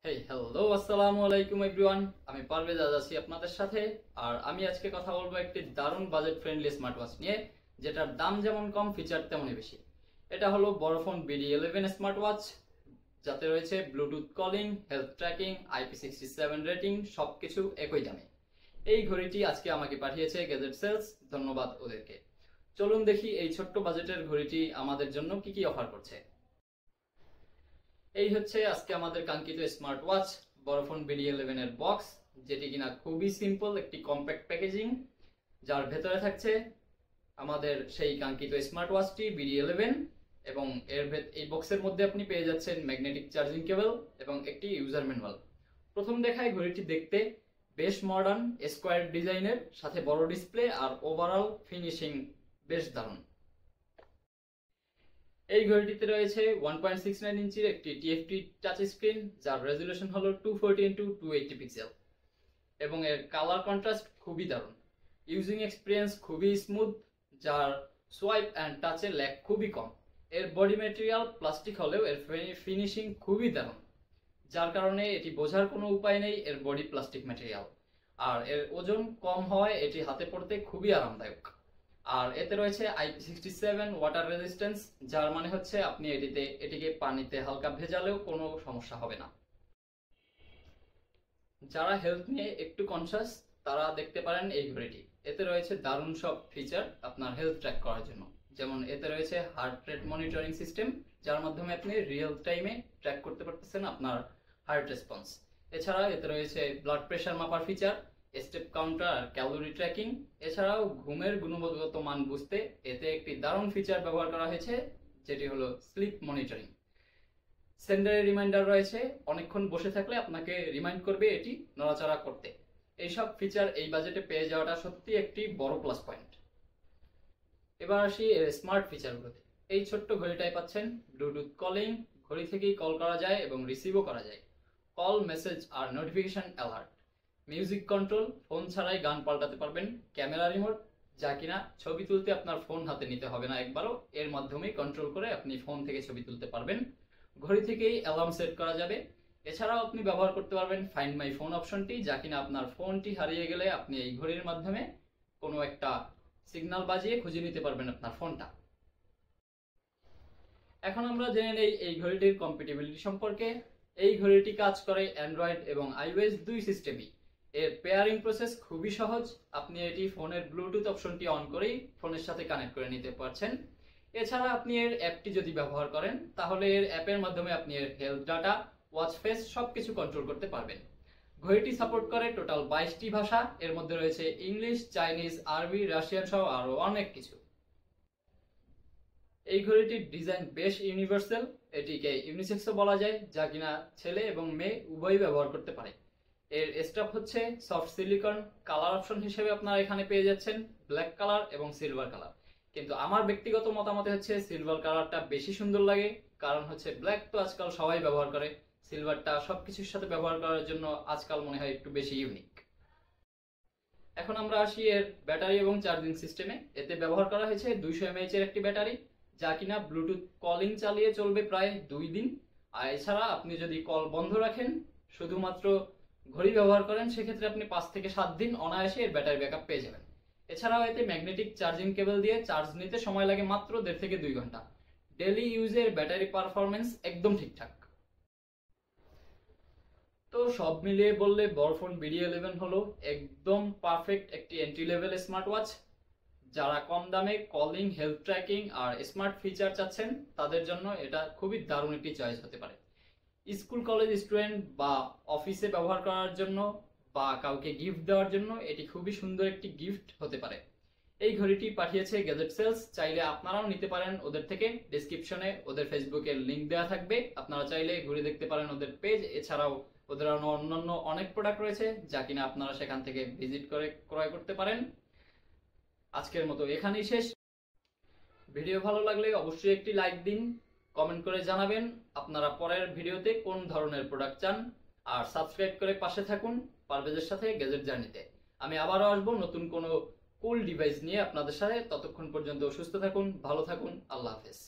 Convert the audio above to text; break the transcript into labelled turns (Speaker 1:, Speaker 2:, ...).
Speaker 1: Hello আসসালামু আলাইকুম everyone. আমি পারভেজ আজ আছি আপনাদের সাথে। আর আমি আজকে কথা বলবো একটি দারুণ বাজেট ফ্রেন্ডলি স্মার্ট ওয়াচ নিয়ে, যেটার দাম যেমন কম ফিচার তেমনই বেশি। এটা হলো বড়ফোন BD11 স্মার্ট ওয়াচ, যাতে রয়েছে Bluetooth calling, health tracking, IP67 rating, সবকিছু একই দামে। এই ঘড়িটি আজকে আমাকে পাঠিয়েছে গ্যাজেট সেলস, ধন্যবাদ ওদেরকে। চলুন দেখি এই ছোট্ট বাজেটের ঘড়িটি আমাদের জন্য কি কি অফার করছে। এই হচ্ছে আজকে আমাদের কাঙ্ক্ষিত স্মার্ট ওয়াচ বড়ফোন BD11 এর বক্স, যেটি কিনা খুবই সিম্পল একটি কম্প্যাক্ট প্যাকেজিং, যার ভেতরে থাকছে আমাদের সেই কাঙ্ক্ষিত স্মার্ট ওয়াচটি BD11 এবং এই বক্সের মধ্যে আপনি পেয়ে যাচ্ছেন ম্যাগনেটিক চার্জিং কেবল এবং একটি ইউজার ম্যানুয়াল। প্রথম দেখায় ঘড়িটি দেখতে বেশ মডার্ন স্কোয়ার ডিজাইনের সাথে বড় ডিসপ্লে আর ওভারঅল ফিনিশিং বেশ দারুণ। এই ঘড়িটিতে রয়েছে 1.69 ইঞ্চির একটি TFT টাচ স্ক্রিন, যার রেজুলেশন হলো 240x280 পিক্সেল এবং এর কালার কন্ট্রাস্ট খুবই দারুণ। ইউজিং এক্সপিরিয়েন্স খুবই স্মুথ, যার সোয়াইপ অ্যান্ড টাচের ল্যাগ খুবই কম। এর বডি ম্যাটেরিয়াল প্লাস্টিক হলেও এর ফিনিশিং খুবই দারুণ, যার কারণে এটি বোঝার কোনো উপায় নেই এর বডি প্লাস্টিক ম্যাটেরিয়াল। আর এর ওজন কম হওয়ায় এটি হাতে পড়তে খুবই আরামদায়ক। আর এতে রয়েছে IP67 ওয়াটার রেজিস্ট্যান্স, যার মানে হচ্ছে আপনি এটিকে পানিতে হালকা ভেজালেও কোনো সমস্যা হবে না। যারা হেলথ নিয়ে একটু কনসাস তারা দেখতে পারেন এই ঘড়িটি। এতে রয়েছে দারুণ সব ফিচার আপনার হেলথ ট্র্যাক করার জন্য। যেমন এতে রয়েছে হার্ট রেট মনিটরিং সিস্টেম, যার মাধ্যমে আপনি রিয়েল টাইমে ট্র্যাক করতে পারতেছেন আপনার হার্ট রেসপন্স। এছাড়া এতে রয়েছে ব্লাড প্রেশার মাপার ফিচার, স্টেপ কাউন্টার আর ক্যালোরি ট্র্যাকিং। এছাড়াও ঘুমের গুণগত মান বুঝতে এতে একটি দারুণ ফিচার ব্যবহার করা হয়েছে, যেটি হলো স্লিপ মনিটরিং। সেন্ডারে রিমাইন্ডার রয়েছে, অনেকক্ষণ বসে থাকলে আপনাকে রিমাইন্ড করবে এটি নড়াচড়া করতে। এইসব ফিচার এই বাজেটে পেয়ে যাওয়াটা সত্যি একটি বড় প্লাস পয়েন্ট। এবার আসি এর স্মার্ট ফিচারগুলোতে। এই ছোট্ট ঘড়িটায় পাচ্ছেন ব্লুটুথ কলিং, ঘড়ি থেকেই কল করা যায় এবং রিসিভও করা যায়, কল, মেসেজ আর notification alert, music control, phone ছাড়াই গান পাল্টাতে পারবেন, ক্যামেরা রিমোট, যা কিনা ছবি তুলতে আপনার ফোন হাতে নিতে হবে না একবারও, এর মাধ্যমেই কন্ট্রোল করে আপনি ফোন থেকে ছবি তুলতে পারবেন। ঘড়ি থেকেই অ্যালার্ম সেট করা যাবে। এছাড়াও আপনি ব্যবহার করতে পারবেন ফাইন্ড মাই ফোন অপশনটি, যা কিনা আপনার ফোনটি হারিয়ে গেলে আপনি এই ঘড়ির মাধ্যমে কোনো একটা সিগন্যাল বাজিয়ে খুঁজে নিতে পারবেন আপনার ফোনটা। এখন আমরা জেনে নেই এই ঘড়িটির কম্প্যাটিবিলিটি সম্পর্কে। এই ঘড়িটি কাজ করে অ্যান্ড্রয়েড এবং iOS দুই সিস্টেমই। এর পেয়ারিং প্রসেস খুবই সহজ। আপনি এটি ফোনের ব্লুটুথ অপশনটি অন করেই ফোনের সাথে কানেক্ট করে নিতে পারছেন। এছাড়া আপনি এর অ্যাপটি যদি ব্যবহার করেন, তাহলে এর অ্যাপের মাধ্যমে আপনি এর হেলথ ডাটা, ওয়াচ ফেস সবকিছু কন্ট্রোল করতে পারবেন। ঘড়িটি সাপোর্ট করে টোটাল 22টি ভাষা, এর মধ্যে রয়েছে ইংলিশ, চাইনিজ, আরবি, রাশিয়ান সহ আরো অনেক কিছু। এই ঘড়িটির ডিজাইন বেশ ইউনিভার্সাল, এটিকে ইউনিসেক্সও বলা যায়, যা কিনা ছেলে এবং মেয়ে উভয়ই ব্যবহার করতে পারে। এর স্টাফ হচ্ছে সফট সিলিকন। কালার অপশন হিসেবে আপনারা এখানে পেয়ে যাচ্ছেন ব্ল্যাক কালার এবং সিলভার কালার, কিন্তু আমার ব্যক্তিগত মতামতে হচ্ছে সিলভার কালারটা বেশি সুন্দর লাগে। কারণ হচ্ছে ব্ল্যাক তো আজকাল সবাই ব্যবহার করে, সিলভারটা সবকিছুর সাথে ব্যবহার করার জন্য আজকাল মনে হয় একটু বেশি ইউনিক। এখন আমরা আসি এর ব্যাটারি এবং চার্জিং সিস্টেমে। এতে ব্যবহার করা হয়েছে 200 mAh এর একটি ব্যাটারি, যা কিনা ব্লুটুথ কলিং চালিয়ে চলবে প্রায় 2 দিন। আর এছাড়া আপনি যদি কল বন্ধ রাখেন, শুধুমাত্র ঘড়ি ব্যবহার করেন, সেক্ষেত্রে আপনি 5 থেকে 7 দিন অনায়াসে এর ব্যাটারি ব্যাকআপ পেয়ে যাবেন। এছাড়াও এতে ম্যাগনেটিক চার্জিং কেবল দিয়ে চার্জ নিতে সময় লাগে মাত্র 1.5 থেকে 2 ঘন্টা। ডেইলি ইউজের ব্যাটারি পারফরমেন্স একদম ঠিকঠাক। তো সব মিলিয়ে বললে বড়ফোন BD11 হলো একদম পারফেক্ট একটি এন্ট্রি লেভেল স্মার্ট ওয়াচ। যারা কম দামে কলিং, হেলথ ট্র্যাকিং আর স্মার্ট ফিচার চাচ্ছেন, তাদের জন্য এটা খুবই দারুণ একটি চয়েস হতে পারে। স্কুল কলেজ স্টুডেন্ট বা অফিসে ব্যবহার করার জন্য বা কাউকে গিফট দেওয়ার জন্য এটি খুবই সুন্দর একটি গিফট হতে পারে। এই ঘড়িটি পাঠিয়েছে গ্যাজেট সেলস, চাইলে আপনারাও নিতে পারেন ওদের থেকে। ডেসক্রিপশনে ওদের ফেসবুকের লিংক দেওয়া থাকবে, আপনারা চাইলে ঘুরে দেখতে পারেন ওদের পেজ। এছাড়াও ওদের অন্যান্য অনেক প্রোডাক্ট রয়েছে, যা কিনা আপনারা সেখান থেকে ভিজিট করে ক্রয় করতে পারেন। আজকের মতো এখানেই শেষ। ভিডিও ভালো লাগলে অবশ্যই একটি লাইক দিন, কমেন্ট করে জানাবেন আপনারা পরের ভিডিওতে কোন ধরনের প্রোডাক্ট চান, আর সাবস্ক্রাইব করে পাশে থাকুন পারভেজের সাথে গ্যাজেট জার্নিতে। আমি আবারও আসবো নতুন কোনো কুল ডিভাইস নিয়ে আপনাদের সাথে। ততক্ষণ পর্যন্ত সুস্থ থাকুন, ভালো থাকুন, আল্লাহ হাফেজ।